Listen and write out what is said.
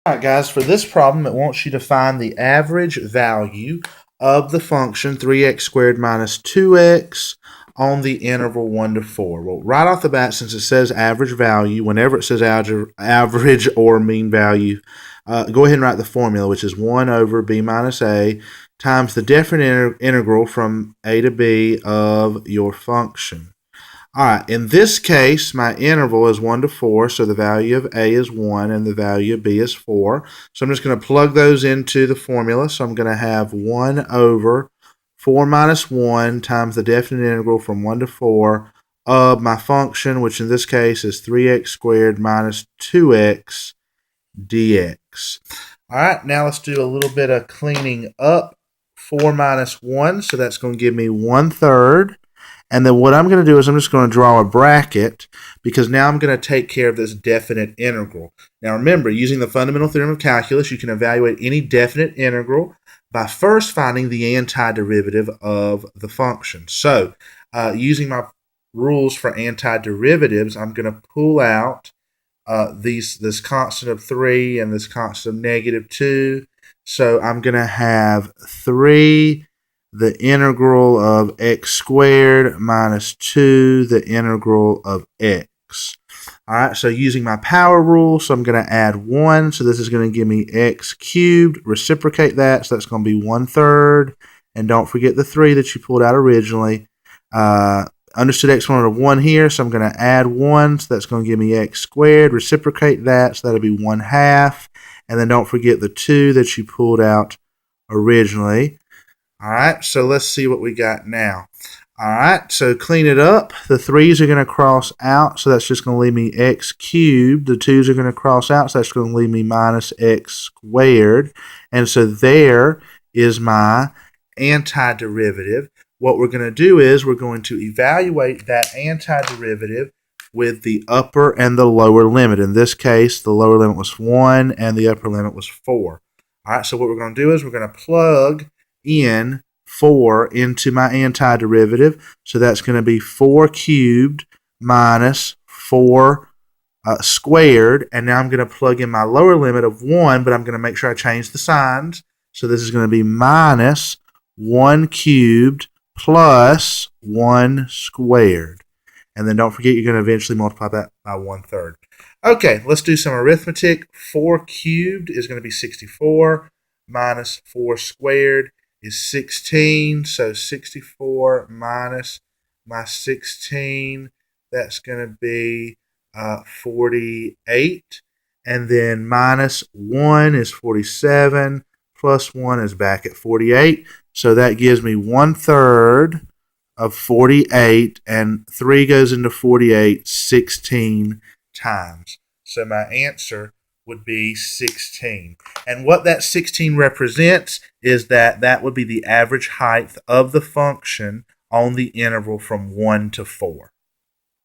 Alright guys, for this problem it wants you to find the average value of the function 3x squared minus 2x on the interval 1 to 4. Well, right off the bat, since it says average value, whenever it says average or mean value, go ahead and write the formula, which is 1 over b minus a times the definite integral from a to b of your function. All right, in this case, my interval is 1 to 4, so the value of a is 1 and the value of b is 4. So I'm just going to plug those into the formula. So I'm going to have 1 over 4 minus 1 times the definite integral from 1 to 4 of my function, which in this case is 3x squared minus 2x dx. All right, now let's do a little bit of cleaning up. 4 minus 1, so that's going to give me 1/3. And then what I'm going to do is I'm just going to draw a bracket because now I'm going to take care of this definite integral. Now remember, using the fundamental theorem of calculus, you can evaluate any definite integral by first finding the antiderivative of the function. So using my rules for antiderivatives, I'm going to pull out this constant of 3 and this constant of negative 2. So I'm going to have 3 the integral of x squared minus 2 the integral of x. All right, so using my power rule, so I'm going to add 1. So this is going to give me x cubed. Reciprocate that, so that's going to be 1/3. And don't forget the 3 that you pulled out originally. Understood exponent of 1 here, so I'm going to add 1. So that's going to give me x squared. Reciprocate that, so that'll be 1/2. And then don't forget the 2 that you pulled out originally. All right, so let's see what we got now. All right, so clean it up. The 3's are going to cross out, so that's just going to leave me x cubed. The 2's are going to cross out, so that's going to leave me minus x squared. And so there is my antiderivative. What we're going to do is we're going to evaluate that antiderivative with the upper and the lower limit. In this case, the lower limit was 1 and the upper limit was 4. All right, so what we're going to do is we're going to plug in 4 into my antiderivative. So that's going to be 4 cubed minus 4 squared. And now I'm going to plug in my lower limit of 1, but I'm going to make sure I change the signs. So this is going to be minus 1 cubed plus 1 squared. And then don't forget, you're going to eventually multiply that by 1/3. Okay, let's do some arithmetic. 4 cubed is going to be 64 minus 4 squared is 16, so 64 minus my 16, that's going to be 48, and then minus 1 is 47, plus 1 is back at 48, so that gives me 1/3 of 48, and 3 goes into 48 16 times. So my answer would be 16. And what that 16 represents is that would be the average height of the function on the interval from 1 to 4.